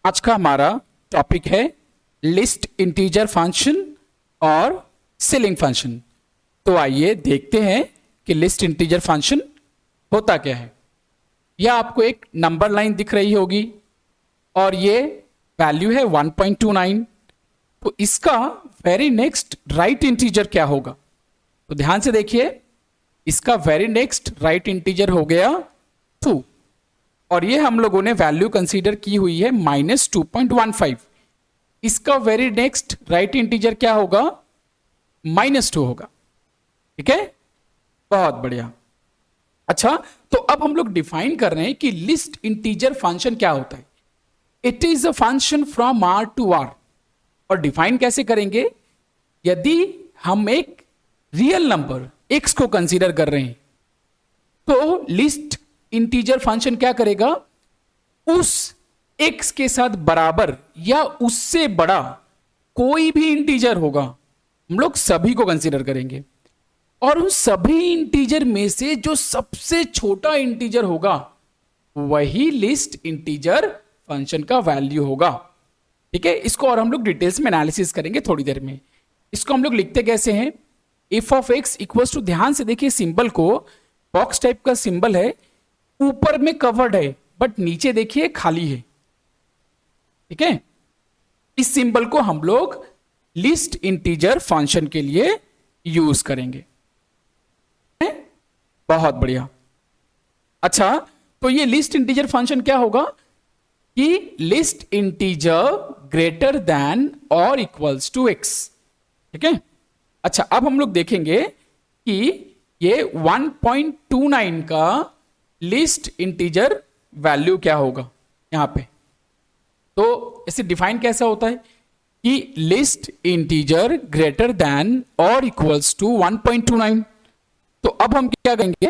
आज का हमारा टॉपिक है लिस्ट इंटीजर फंक्शन और सीलिंग फंक्शन। तो आइए देखते हैं कि लिस्ट इंटीजर फंक्शन होता क्या है। यह आपको एक नंबर लाइन दिख रही होगी और ये वैल्यू है 1.29। तो इसका वेरी नेक्स्ट राइट इंटीजर क्या होगा? तो ध्यान से देखिए, इसका वेरी नेक्स्ट राइट इंटीजर हो गया 2 और ये हम लोगों ने वैल्यू कंसीडर की हुई है -2.15। इसका वेरी नेक्स्ट राइट इंटीजर क्या होगा? -2 होगा। ठीक है, बहुत बढ़िया। अच्छा, तो अब हम लोग डिफाइन कर रहे हैं कि लिस्ट इंटीजर फंक्शन क्या होता है। It is a function from R to R। और डिफाइन कैसे करेंगे? यदि हम एक रियल नंबर x को कंसीडर कर रहे हैं तो लिस्ट इंटीजर फंक्शन क्या करेगा? उस x के साथ बराबर या उससे बड़ा कोई भी इंटीजर होगा, हम लोग सभी को कंसीडर करेंगे और उन सभी इंटीजर में से जो सबसे छोटा इंटीजर होगा वही लिस्ट इंटीजर फंक्शन का वैल्यू होगा। ठीक है, इसको और हम लोग डिटेल्स में एनालिसिस करेंगे थोड़ी देर में। इसको हम लोग लिखते कैसे हैं? f of x equals to, ध्यान से देखिए सिंबल को, बॉक्स टाइप का सिंबल है, ऊपर में कवर्ड है बट नीचे देखिए खाली है। ठीक है, इस सिंबल को हम लोग लिस्ट इंटीजर फंक्शन के लिए यूज करेंगे। बहुत बढ़िया। अच्छा, तो ये लिस्ट इंटीजर फंक्शन क्या होगा कि लिस्ट इंटीजर ग्रेटर देन और इक्वल्स टू x। ठीक है, अच्छा अब हम लोग देखेंगे कि ये 1.29 का लिस्ट इंटीजर वैल्यू क्या होगा यहां पे। तो इसे डिफाइन कैसा होता है कि लिस्ट इंटीजर ग्रेटर देन और इक्वल्स टू 1.29। तो अब हम क्या करेंगे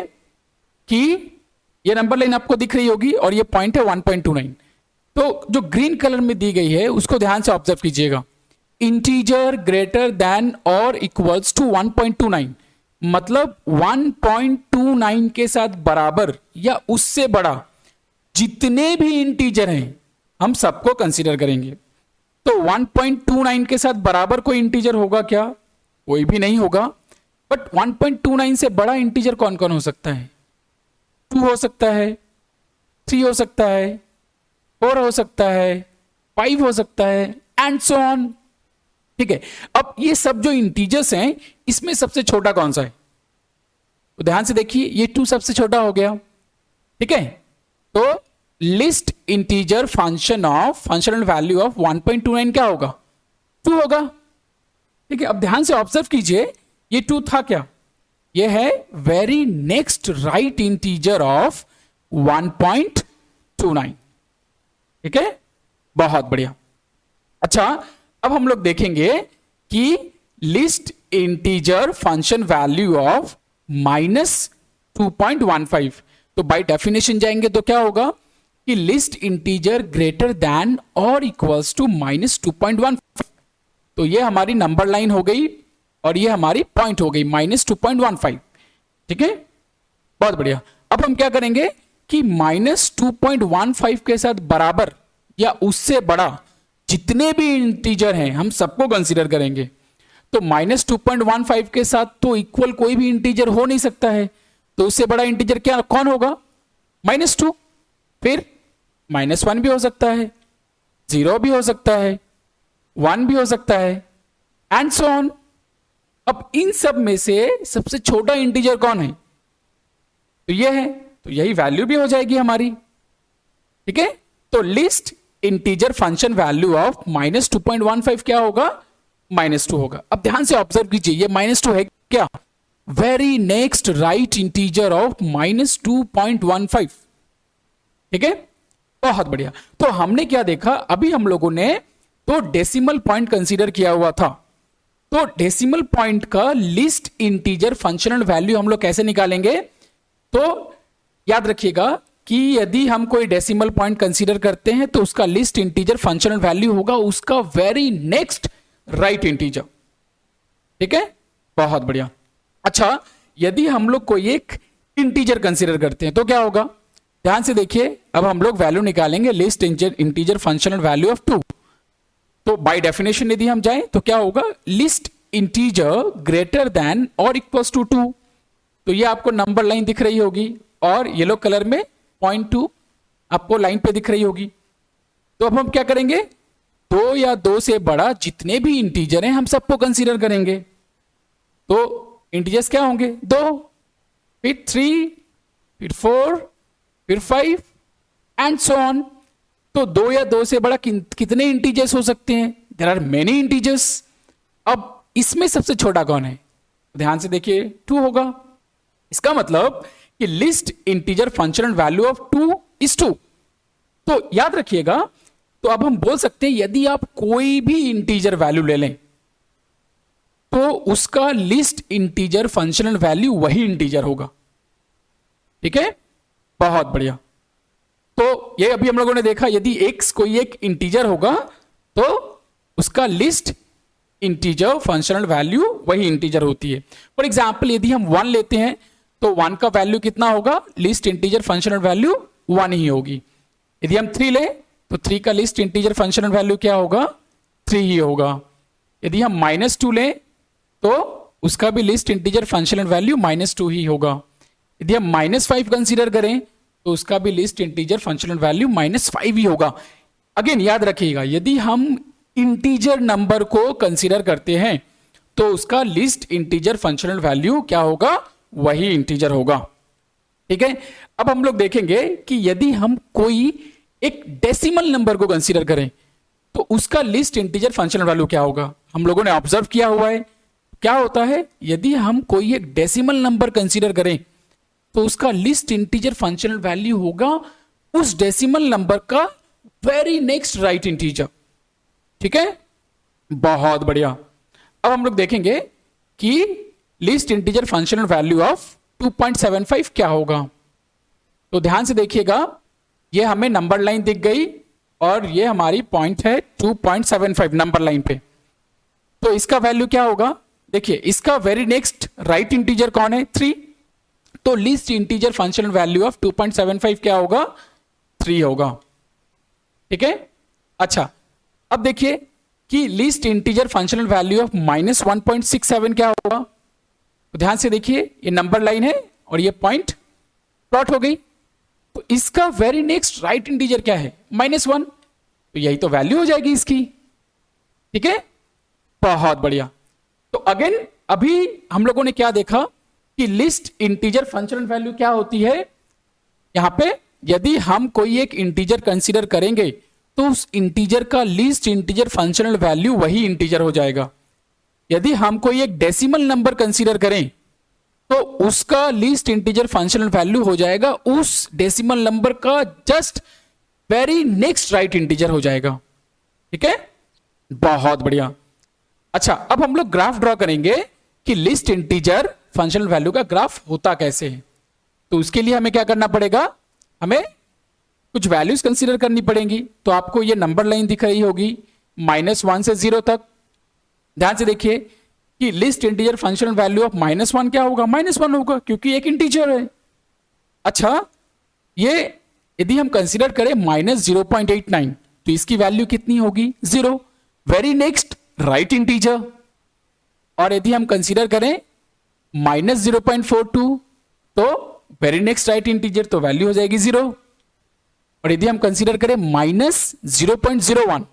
कि ये नंबर लाइन आपको दिख रही होगी और ये पॉइंट है 1.29। तो जो ग्रीन कलर में दी गई है उसको ध्यान से ऑब्जर्व कीजिएगा। इंटीजर ग्रेटर देन और इक्वल्स टू 1.29 मतलब 1.29 के साथ बराबर या उससे बड़ा जितने भी इंटीजर हैं हम सबको कंसीडर करेंगे। तो 1.29 के साथ बराबर कोई इंटीजर होगा क्या? कोई भी नहीं होगा। बट 1.29 से बड़ा इंटीजर कौन कौन हो सकता है? 2 हो सकता है, 3 हो सकता है, 4 हो सकता है, 5 हो सकता है एंड सो ऑन। ठीक है, अब ये सब जो इंटीजर्स हैं इसमें सबसे छोटा कौन सा है? तो ध्यान से देखिए, ये 2 सबसे छोटा हो गया। ठीक है, तो list integer function of functional value of 1.29 क्या होगा? 2 होगा। ठीक है, अब ध्यान से ऑब्जर्व कीजिए, ये 2 था क्या? ये है very next right integer of 1.29। ठीक है, बहुत बढ़िया। अच्छा, अब हम लोग देखेंगे कि list integer function value of -2.15। तो बाय डेफिनेशन जाएंगे तो क्या होगा कि लिस्ट इंटीजर ग्रेटर देन और इक्वल्स टू -2.15। तो ये हमारी नंबर लाइन हो गई और ये हमारी पॉइंट हो गई -2.15। ठीक है, बहुत बढ़िया। अब हम क्या करेंगे कि -2.15 के साथ बराबर या उससे बड़ा जितने भी इंटीजर हैं हम सबको कंसीडर करेंगे। तो -2.15 के साथ तो इक्वल कोई भी इंटीजर हो नहीं सकता है, तो उससे बड़ा इंटीजर क्या कौन होगा? -2। फिर -1 भी हो सकता है, 0 भी हो सकता है, 1 भी हो सकता है एंड सो ऑन। अब इन सब में से सबसे छोटा इंटीजर कौन है? तो ये है, तो यही वैल्यू भी हो जाएगी हमारी। ठीक है, तो list integer function value of -2.15 क्या होगा? -2 होगा। अब ध्यान से ऑब्जर्व कीजिए, ये -2 है क्या? Very next right integer of -2.15। ठीक है, बहुत बढ़िया। तो हमने क्या देखा, अभी हम लोगों ने तो डेसिमल पॉइंट कंसीडर किया हुआ था। तो डेसिमल पॉइंट का लिस्ट इंटीजर फंक्शनल वैल्यू हम लोग कैसे निकालेंगे? तो याद रखिएगा कि यदि हम कोई डेसिमल पॉइंट कंसीडर करते हैं तो उसका लिस्ट इंटीजर फंक्शनल वैल्यू होगा उसका वेरी नेक्स्ट राइट इंटीजर। ठीक है, बहुत बढ़िया। अच्छा, यदि हम लोग कोई एक इंटीजर कंसीडर करते हैं तो क्या होगा? ध्यान से देखिए, अब हम लोग वैल्यू निकालेंगे list integer functional value of 2। तो बाय डेफिनेशन यदि हम जाएं तो क्या होगा, लिस्ट इंटीजर ग्रेटर देन और इक्वल्स टू 2। तो ये आपको नंबर लाइन दिख रही होगी और येलो कलर में 0.2 आपको लाइन पे दिख रही होगी। तो अब हम क्या करेंगे, 2 या 2 से बड़ा जितने भी इंटीजर हैं हम सबको कंसीडर करेंगे। तो इंटीजर्स क्या होंगे, 2, फिर 3, फिर 4, फिर 5 एंड सो ऑन। तो 2 या 2 से बड़ा कितने इंटीजर्स हो सकते हैं, देयर आर मेनी इंटीजर्स। अब इसमें सबसे छोटा कौन है, ध्यान से देखिए 2 होगा। इसका मतलब कि list integer functional value of 2 is 2। तो याद रखिएगा, तो अब हम बोल सकते हैं यदि आप कोई भी इंटीजर वैल्यू ले लें तो उसका लिस्ट इंटीजर फंक्शनल वैल्यू वही इंटीजर होगा। ठीक है, बहुत बढ़िया। तो ये अभी हम लोगों ने देखा, यदि x कोई एक इंटीजर होगा तो उसका लिस्ट इंटीजर फंक्शनल वैल्यू वही इंटीजर होती है। फॉर एग्जाम्पल यदि हम 1 लेते हैं तो 1 का वैल्यू कितना होगा, लिस्ट इंटीजर फंक्शनल वैल्यू 1 ही होगी। यदि हम 3 लें तो 3 का लिस्ट इंटीजर फंक्शनल वैल्यू क्या होगा, 3 ही होगा। यदि हम -2 लें तो उसका भी लिस्ट इंटीजर फंक्शनल वैल्यू -2 ही होगा। यदि हम -5 कंसीडर करें तो उसका भी लिस्ट इंटीजर फंक्शनल वैल्यू -5 ही होगा। अगेन याद रखिएगा, यदि हम इंटीजर नंबर को कंसीडर करते हैं तो उसका लिस्ट इंटीजर फंक्शनल वैल्यू क्या होगा, वही इंटीजर होगा। ठीक है, अब हम लोग देखेंगे कि यदि हम कोई एक डेसिमल नंबर को कंसीडर करें तो उसका लिस्ट इंटीजर फंक्शनल वैल्यू क्या होगा। हम लोगों ने ऑब्जर्व किया हुआ है, क्या होता है, यदि हम कोई एक डेसिमल नंबर कंसीडर करें तो उसका लिस्ट इंटीजर फंक्शनल वैल्यू होगा उस डेसिमल नंबर का वेरी नेक्स्ट राइट इंटीजर। ठीक है, बहुत बढ़िया। अब हम लोग देखेंगे कि list integer functional value of 2.75 क्या होगा। तो ध्यान से देखिएगा, ये हमें नंबर लाइन दिख गई और ये हमारी पॉइंट है 2.75 नंबर लाइन पे। तो इसका वैल्यू क्या होगा, देखिए इसका वेरी नेक्स्ट राइट इंटीजर कौन है, 3। तो list integer functional value of 2.75 क्या होगा, 3 होगा। ठीक है, अच्छा अब देखिए कि list integer functional value of -1.67 क्या होगा। तो ध्यान से देखिए, ये नंबर लाइन है और ये पॉइंट प्लॉट हो गई। तो इसका वेरी नेक्स्ट राइट इंटीजर क्या है, -1। तो यही तो वैल्यू हो जाएगी इसकी। ठीक है, बहुत बढ़िया। तो अगेन अभी हम लोगों ने क्या देखा कि लिस्ट इंटीजर फंक्शनल वैल्यू क्या होती है। यहां पे यदि हम कोई एक इंटीजर कंसीडर करेंगे तो उस इंटीजर का लिस्ट इंटीजर फंक्शनल वैल्यू वही इंटीजर हो जाएगा। यदि हम कोई एक डेसिमल नंबर कंसीडर करें तो उसका लिस्ट इंटीजर फंक्शनल वैल्यू हो जाएगा उस डेसिमल नंबर का just very next right integer हो जाएगा। ठीक है, बहुत बढ़िया। अच्छा, अब हम लोग ग्राफ ड्रॉ करेंगे कि लिस्ट इंटीजर फंक्शनल वैल्यू का ग्राफ होता कैसे है। तो उसके लिए हमें क्या करना पड़ेगा, हमें कुछ वैल्यूज कंसीडर करनी पड़ेंगी। तो आपको ये नंबर लाइन दिख रही होगी -1 से 0 तक। ध्यान से देखिए कि list integer functional value of -1 क्या होगा, -1 होगा क्योंकि एक इंटीजर है। अच्छा, ये यदि हम कंसीडर करें -0.89 तो इसकी वैल्यू कितनी होगी, 0, वेरी नेक्स्ट राइट इंटीजर। और यदि हम कंसीडर करें -0.42 तो वेरी नेक्स्ट राइट इंटीजर, तो वैल्यू हो जाएगी 0। और यदि हम कंसीडर करें -0.01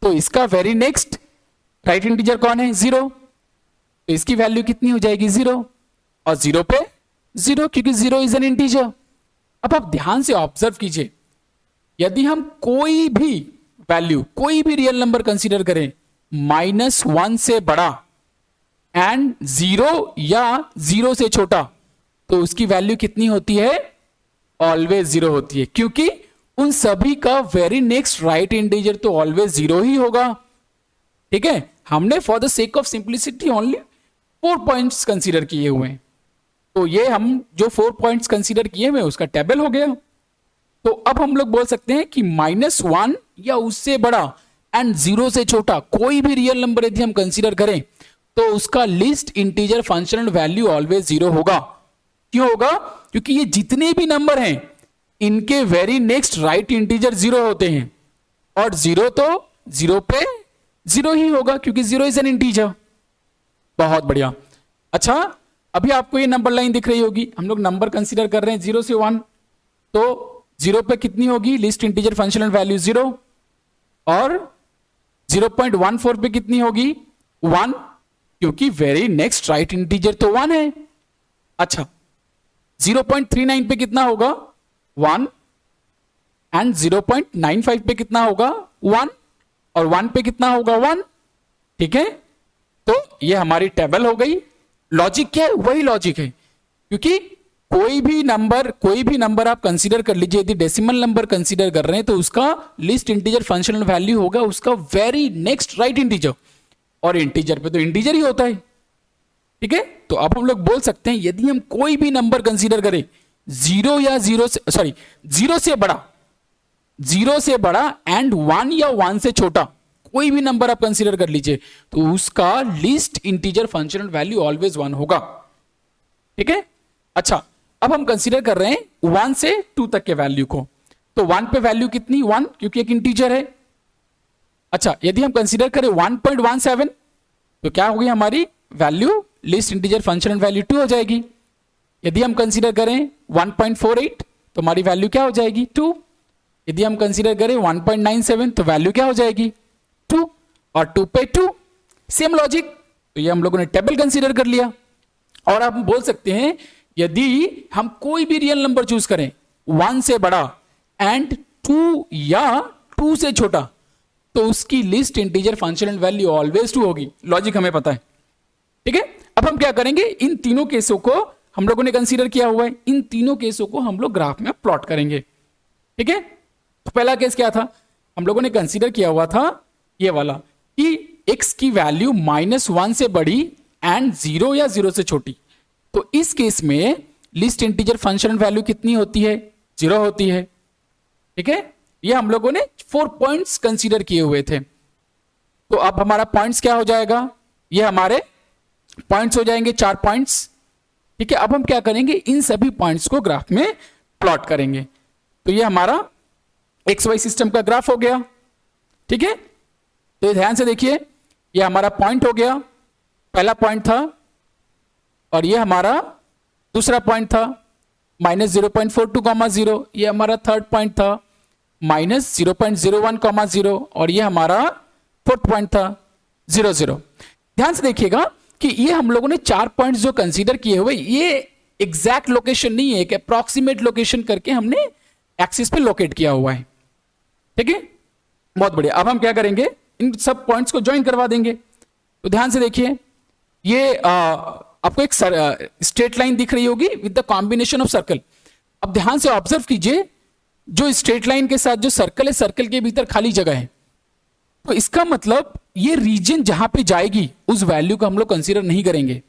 तो इसका वेरी नेक्स्ट राइट इंटीजर कौन है, 0। तो इसकी वैल्यू कितनी हो जाएगी, 0। और 0 पे 0 क्योंकि 0 इज एन इंटीजर। अब आप ध्यान से ऑब्जर्व कीजिए, यदि हम कोई भी वैल्यू, कोई भी रियल नंबर कंसीडर करें -1 से बड़ा एंड 0 या 0 से छोटा, तो उसकी वैल्यू कितनी होती है, ऑलवेज 0 होती है क्योंकि उन सभी का वेरी नेक्स्ट राइट इंटीजर तो ऑलवेज 0 ही होगा। ठीक है, हमने for the sake of simplicity only 4 points consider किए हुए हैं। तो ये हम जो 4 पॉइंट्स कंसीडर किए हुए उसका टेबल हो गया। तो अब हम लोग बोल सकते हैं कि -1 या उससे बड़ा एंड 0 से छोटा कोई भी रियल नंबर यदि हम कंसीडर करें तो उसका list integer functional value always 0 होगा। क्यों होगा, क्योंकि ये जितने भी नंबर हैं इनके वेरी नेक्स्ट राइट इंटीजर 0 होते हैं, और 0 तो 0 पे 0 ही होगा क्योंकि 0 इज एन इंटीजर। बहुत बढ़िया। अच्छा, अभी आपको ये नंबर लाइन दिख रही होगी, हम लोग नंबर कंसीडर कर रहे हैं 0 से 1, तो 0 पे कितनी होगी लिस्ट इंटीजर फंक्शनल वैल्यू 0, और 0.14 पे कितनी होगी 1, क्योंकि वेरी नेक्स्ट राइट इंटीजर तो 1 है। अच्छा, 0.39 पे कितना होगा 1, एंड 0.95 पे कितना होगा 1, और 1 पे कितना होगा 1। ठीक है, तो ये हमारी टेबल हो गई। लॉजिक क्या है, वही लॉजिक है, क्योंकि कोई भी नंबर आप कंसीडर कर लीजिए, यदि डेसिमल नंबर कंसीडर कर रहे हैं तो उसका लिस्ट इंटीजर फंक्शनल वैल्यू होगा उसका वेरी नेक्स्ट राइट इंटीजर, और इंटीजर पे तो इंटीजर ही होता है। ठीक है, तो अब हम लोग बोल सकते हैं यदि हम कोई भी नंबर कंसीडर करें 0 से बड़ा एंड 1 या 1 से छोटा, कोई भी नंबर आप कंसीडर कर लीजिए, तो उसका list integer functional value always 1 होगा। ठीक है, अच्छा, अब हम कंसीडर कर रहे हैं 1 से 2 तक के वैल्यू को, तो 1 पे वैल्यू कितनी 1, क्योंकि एक इंटीजर है। अच्छा, यदि हम कंसीडर करें 1.17, तो क्या होगी हमारी value list integer functional value 2 हो जाएगी। यदि हम कंसीडर करें 1.48, तो हमारी वैल्यू क्या हो जाएगी 2। यदि हम कंसीडर करें 1.97, तो वैल्यू क्या हो जाएगी 2, और 2 पे 2, सेम लॉजिक। तो ये हम लोगों ने टेबल कंसीडर कर लिया, और आप बोल सकते हैं यदि हम कोई भी रियल नंबर चूज करें 1 से बड़ा एंड 2 या 2 से छोटा, तो उसकी list integer functional value always 2 होगी। लॉजिक हमें पता है। ठीक है, अब हम क्या करेंगे, इन तीनों केसों को हम लोगों ने कंसीडर किया हुआ है, इन तीनों केसों को हम लोग ग्राफ में प्लॉट करेंगे। ठीक है, तो पहला केस क्या था, हम लोगों ने कंसीडर किया हुआ था ये वाला कि x की वैल्यू -1 से बड़ी एंड 0 या 0 से छोटी, तो इस केस में लिस्ट इंटीजर फंक्शनल वैल्यू कितनी होती है 0 होती है। ठीक है, ये हम लोगों ने 4 पॉइंट्स कंसीडर किए हुए थे, तो अब हमारा पॉइंट्स क्या हो जाएगा, ये हमारे पॉइंट्स हो जाएंगे 4 पॉइंट्स। ठीक है, अब हम क्या करेंगे, इन सभी पॉइंट्स को ग्राफ में प्लॉट करेंगे, तो ये हमारा XY सिस्टम का ग्राफ हो गया। ठीक है, तो ध्यान से देखिए, ये हमारा पॉइंट हो गया, पहला पॉइंट था, और ये हमारा दूसरा पॉइंट था -0.42, ये हमारा थर्ड पॉइंट था -0.01, और ये हमारा फोर्थ पॉइंट था 0, 0। ध्यान से देखिएगा कि ये हम लोगों ने 4 पॉइंट्स जो कंसीडर किए हुए, ये एग्जैक्ट लोकेशन नहीं है, एक अप्रॉक्सीमेट लोकेशन करके हमने एक्सिस पे लोकेट किया हुआ है। ठीक है, बहुत बढ़िया। अब हम क्या करेंगे, इन सब पॉइंट्स को ज्वाइन करवा देंगे। तो ध्यान से देखिए, ये आपको एक स्ट्रेट लाइन दिख रही होगी with the combination of circle. अब ध्यान से ऑब्जर्व कीजिए, जो स्ट्रेट लाइन के साथ जो सर्कल है, सर्कल के भीतर खाली जगह है, तो इसका मतलब ये रीजन जहां पे जाएगी उस वैल्यू को हम लोग कंसीडर नहीं करेंगे।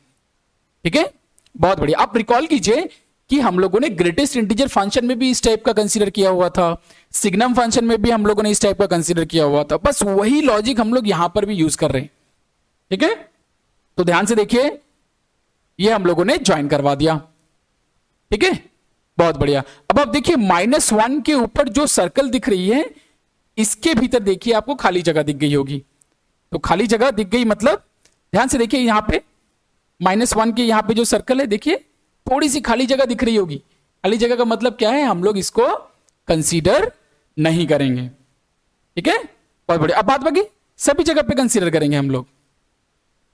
ठीक है, बहुत बढ़िया। आप रिकॉल कीजिए कि हम लोगों ने ग्रेटेस्ट इंटीजर फंक्शन में भी इस टाइप का कंसीडर किया हुआ था, सिग्नम फंक्शन में भी हम लोगों ने इस टाइप का कंसीडर किया हुआ था, बस वही लॉजिक हम लोग यहां पर भी यूज कर रहे हैं। ठीक है, तो ध्यान से देखिए, ये हम लोगों ने ज्वाइन करवा दिया। ठीक है, बहुत बढ़िया। अब आप देखिए -1 के ऊपर जो सर्कल दिख रही है, इसके भीतर देखिए आपको खाली जगह दिख गई होगी। तो खाली जगह दिख गई मतलब ध्यान से देखिए, यहां पे -1 के यहां पे जो सर्कल है, देखिए थोड़ी सी खाली जगह दिख रही होगी। खाली जगह का मतलब क्या है, हम लोग इसको कंसीडर नहीं करेंगे। ठीक है, बहुत बढ़िया। अब बात बाकी सभी जगह पे कंसीडर करेंगे हम लोग।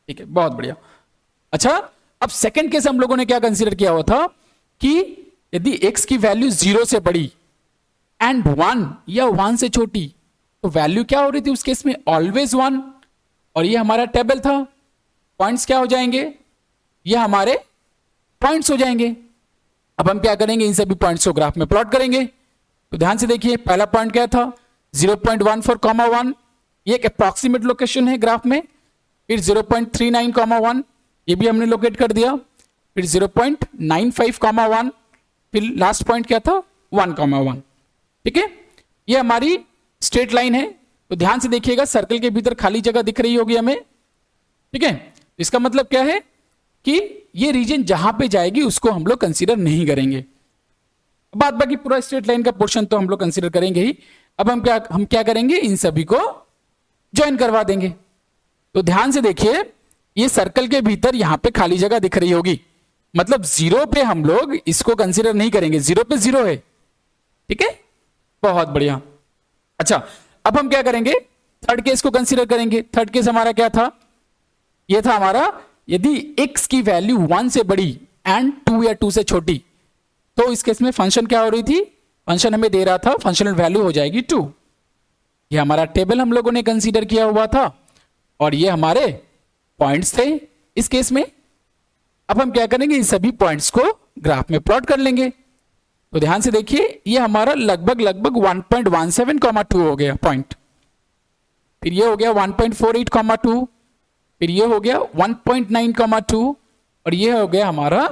ठीक है, बहुत बढ़िया। अच्छा, अब सेकंड केस हम लोगों ने क्या कंसीडर किया हुआ था कि यदि x की वैल्यू 0 से बड़ी एंड 1 या 1 से छोटी, तो वैल्यू क्या हो रही थी उस केस में ऑलवेज 1, और ये हमारा टेबल था। पॉइंट्स क्या हो जाएंगे, ये हमारे पॉइंट्स हो जाएंगे। अब हम क्या करेंगे, इन सभी पॉइंट्स को ग्राफ में प्लॉट करेंगे। तो ध्यान से देखिए, पहला पॉइंट क्या था 0.14, ये एक अप्रॉक्सीमेट लोकेशन है ग्राफ में। फिर 0.39, ये भी हमने लोकेट कर दिया। फिर 0.95, फिर लास्ट पॉइंट क्या था 1,1। ठीक है, ये हमारी स्ट्रेट लाइन है। तो ध्यान से देखिएगा, सर्कल के भीतर खाली जगह दिख रही होगी हमें। ठीक है, इसका मतलब क्या है कि ये रीजन जहां पे जाएगी उसको हम लोग कंसीडर नहीं करेंगे। बाद बाकी पूरा स्ट्रेट लाइन का पोर्शन तो हम लोग कंसीडर करेंगे ही। अब हम क्या करेंगे, इन सभी को ज्वाइन करवा देंगे। तो ध्यान से देखिए, ये सर्कल के भीतर यहां पे खाली जगह दिख रही होगी, मतलब जीरो पे हम लोग इसको कंसीडर नहीं करेंगे, जीरो पे जीरो है। ठीक है, बहुत बढ़िया। अच्छा, अब हम क्या करेंगे, थर्ड केस को कंसीडर करेंगे। थर्ड केस हमारा क्या था, ये था हमारा यदि x की वैल्यू 1 से बड़ी एंड 2 या 2 से छोटी, तो इस केस में फंक्शन क्या हो रही थी, फंक्शन हमें दे रहा था फंक्शनल वैल्यू हो जाएगी 2। ये हमारा टेबल हम लोगों ने कंसीडर किया हुआ था और ये हमारे पॉइंट्स थे इस केस में। अब हम क्या करेंगे, इन सभी पॉइंट्स को ग्राफ में प्लॉट कर लेंगे। तो ध्यान से देखिए, ये हमारा लगभग 1.17, 2 हो गया पॉइंट, फिर ये हो गया 1.48, 2, फिर ये हो गया 1.9, 2 और ये हो गया हमारा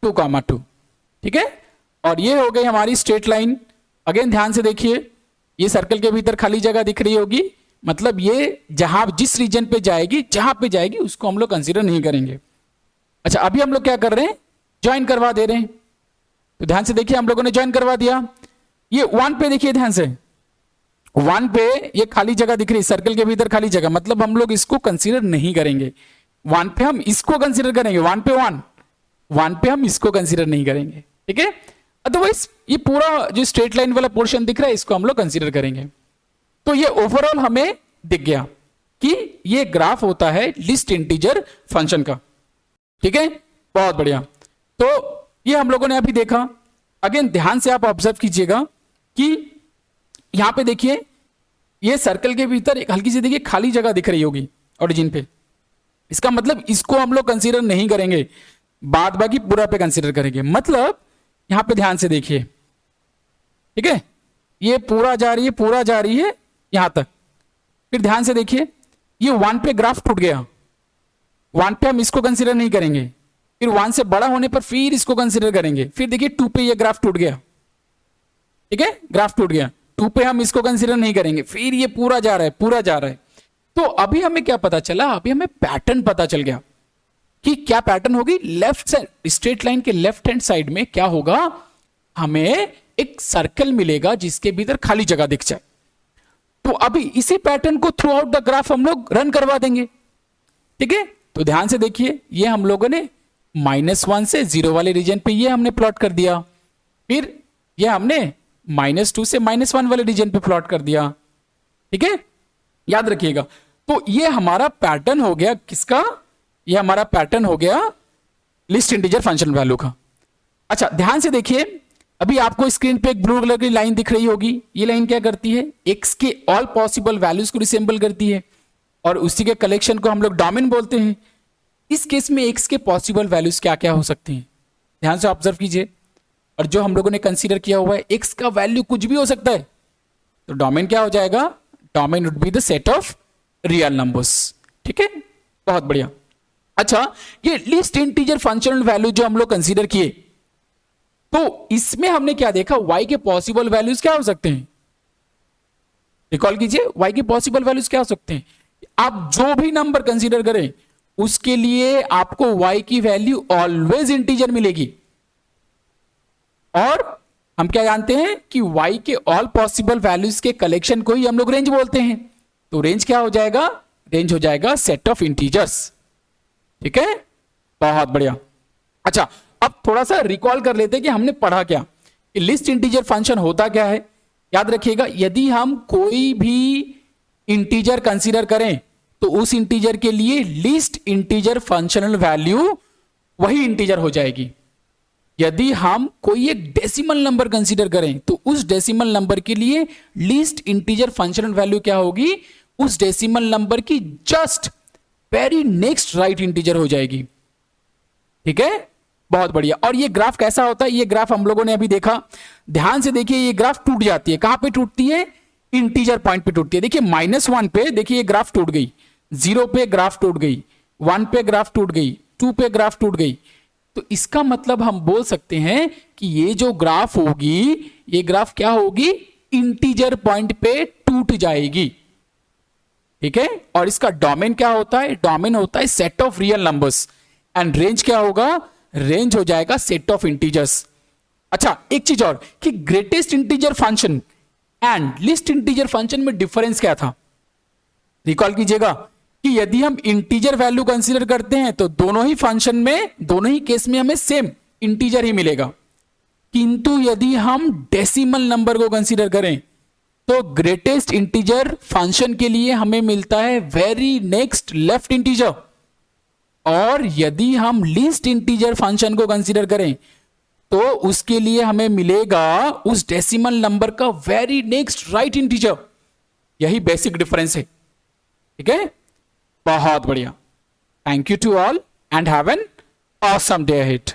2, 2। ठीक है, और ये हो गई हमारी स्ट्रेट लाइन। अगेन ध्यान से देखिए, ये सर्कल के भीतर खाली जगह दिख रही होगी, मतलब ये जहां जिस रीजन पे जाएगी, जहां पे जाएगी उसको हम लोग कंसीडर नहीं करेंगे। अच्छा, अभी हम लोग क्या कर रहे हैं, ज्वाइन करवा दे रहे हैं। तो ध्यान से देखिए, हम लोगों ने ज्वाइन करवा दिया। ये 1 पे देखिए, ध्यान से 1 पे ये खाली जगह दिख रही है, सर्कल के भीतर खाली जगह, मतलब हम लोग इसको कंसीडर नहीं करेंगे। 1 पे हम इसको कंसीडर करेंगे, 1 पे 1 पे हम इसको कंसीडर नहीं करेंगे। ठीक है, अदरवाइज ये पूरा जो स्ट्रेट लाइन वाला पोर्शन दिख रहा है इसको हम लोग कंसीडर करेंगे। तो ये ओवरऑल हमें दिख गया कि ये ग्राफ होता है लिस्ट इंटीजर फंक्शन का। ठीक है, बहुत बढ़िया। तो ये हम लोगों ने अभी देखा। अगेन ध्यान से आप ऑब्जर्व कीजिएगा कि यहां पे देखिए, ये सर्कल के भीतर एक हल्की सी देखिए खाली जगह दिख रही होगी ओरिजिन पे, इसका मतलब इसको हम लोग कंसीडर नहीं करेंगे, बाद बाकी पूरा पे कंसीडर करेंगे। मतलब यहां पे ध्यान से देखिए, ठीक है, ये पूरा जा रही है, पूरा जा रही है यहां तक। फिर ध्यान से देखिए, ये 1 पे ग्राफ टूट गया, 1 पे हम इसको कंसीडर नहीं करेंगे, फिर 1 से बड़ा होने पर फिर इसको कंसीडर करेंगे। फिर देखिए 2 पे ये ग्राफ टूट गया, ठीक है, ग्राफ टूट गया, 2 पे हम इसको कंसीडर नहीं करेंगे, फिर ये पूरा जा रहा है, पूरा जा रहा है। तो अभी हमें क्या पता चला, अभी हमें पैटर्न पता चल गया कि क्या पैटर्न होगी। लेफ्ट साइड स्ट्रेट लाइन के लेफ्ट हैंड साइड में क्या होगा, हमें एक सर्कल मिलेगा जिसके भीतर खाली जगह दिख जाए। तो अभी इसी पैटर्न को थ्रू आउट द ग्राफ हम लोग रन करवा देंगे। ठीक है, तो ध्यान से देखिए, ये हम लोगों ने -1 से 0 वाले रीजन पे ये हमने प्लॉट कर दिया, फिर ये हमने -2 से -1 वाले रीजन पे प्लॉट कर दिया। ठीक है, याद रखिएगा। तो ये हमारा पैटर्न हो गया किसका, ये हमारा पैटर्न हो गया लिस्ट इंटीजर फंक्शन वैल्यू का। अच्छा, ध्यान से देखिए, अभी आपको स्क्रीन पे एक ब्लू कलर की लाइन दिख रही होगी। ये लाइन क्या करती है, x के ऑल पॉसिबल वैल्यूज को रिसेंबल करती है और उसी के कलेक्शन को हम लोग डोमेन बोलते हैं। इस केस में x के पॉसिबल वैल्यूज क्या क्या हो सकती हैं, ध्यान से ऑब्जर्व कीजिए। और जो हम लोगों ने कंसीडर किया हुआ है, x का वैल्यू कुछ भी हो सकता है, तो डोमेन क्या हो जाएगा, domain would be the set of real numbers. ठीक है, बहुत बढ़िया। अच्छा, ये लिस्ट इंटीजर फंक्शनल वैल्यू जो हम लोग कंसीडर किए, तो इसमें हमने क्या देखा, y के पॉसिबल वैल्यूज क्या हो सकते हैं, रिकॉल कीजिए, y के पॉसिबल वैल्यूज क्या हो सकते हैं। आप जो भी नंबर कंसीडर करें उसके लिए आपको y की वैल्यू ऑलवेज इंटीजर मिलेगी। और हम क्या जानते हैं कि y के ऑल पॉसिबल वैल्यूज के कलेक्शन को ही हम लोग रेंज बोलते हैं। तो रेंज क्या हो जाएगा, रेंज हो जाएगा सेट ऑफ इंटीजर्स। ठीक है, बहुत बढ़िया। अच्छा, अब थोड़ा सा रिकॉल कर लेते हैं कि हमने पढ़ा क्या, कि लिस्ट इंटीजर फंक्शन होता क्या है। याद रखिएगा, यदि हम कोई भी इंटीजर कंसीडर करें तो उस इंटीजर के लिए लिस्ट इंटीजर फंक्शनल वैल्यू वही इंटीजर हो जाएगी। यदि हम कोई एक डेसिमल नंबर कंसीडर करें तो उस डेसिमल नंबर के लिए लिस्ट इंटीजर फंक्शनल वैल्यू क्या होगी, उस डेसिमल नंबर की just very next right integer हो जाएगी। ठीक है, बहुत बढ़िया। और ये ग्राफ कैसा होता है, ये ग्राफ हम लोगों ने अभी देखा। ध्यान से देखिए, ये ग्राफ टूट जाती है, कहां पे टूटती है, इंटीजर पॉइंट पे टूटती है। देखिए -1 पे देखिए ये ग्राफ टूट गई, 0 पे ग्राफ टूट गई, 1 पे ग्राफ टूट गई, 2 पे ग्राफ टूट गई। तो इसका मतलब हम बोल सकते हैं कि ये जो ग्राफ होगी, ये ग्राफ क्या होगी, इंटीजर पॉइंट पे टूट जाएगी। ठीक है, और इसका डोमेन क्या होता है, डोमेन होता है set of real numbers, and range क्या होगा, रेंज हो जाएगा सेट ऑफ इंटीजर्स। अच्छा, एक चीज और कि greatest integer function and list integer function में डिफरेंस क्या था? रिकॉल कीजिएगा कि यदि हम इंटीजर वैल्यू कंसीडर करते हैं तो दोनों ही फंक्शन में, दोनों ही केस में हमें सेम इंटीजर ही मिलेगा, किंतु यदि हम डेसिमल नंबर को कंसीडर करें तो ग्रेटेस्ट इंटीजर फंक्शन के लिए हमें मिलता है वेरी नेक्स्ट लेफ्ट इंटीजर, और यदि हम लीस्ट इंटीजर फंक्शन को कंसीडर करें तो उसके लिए हमें मिलेगा उस डेसिमल नंबर का वेरी नेक्स्ट राइट इंटीजर। यही बेसिक डिफरेंस है। ठीक है, बहुत बढ़िया। Thank you to all and have an awesome day ahead.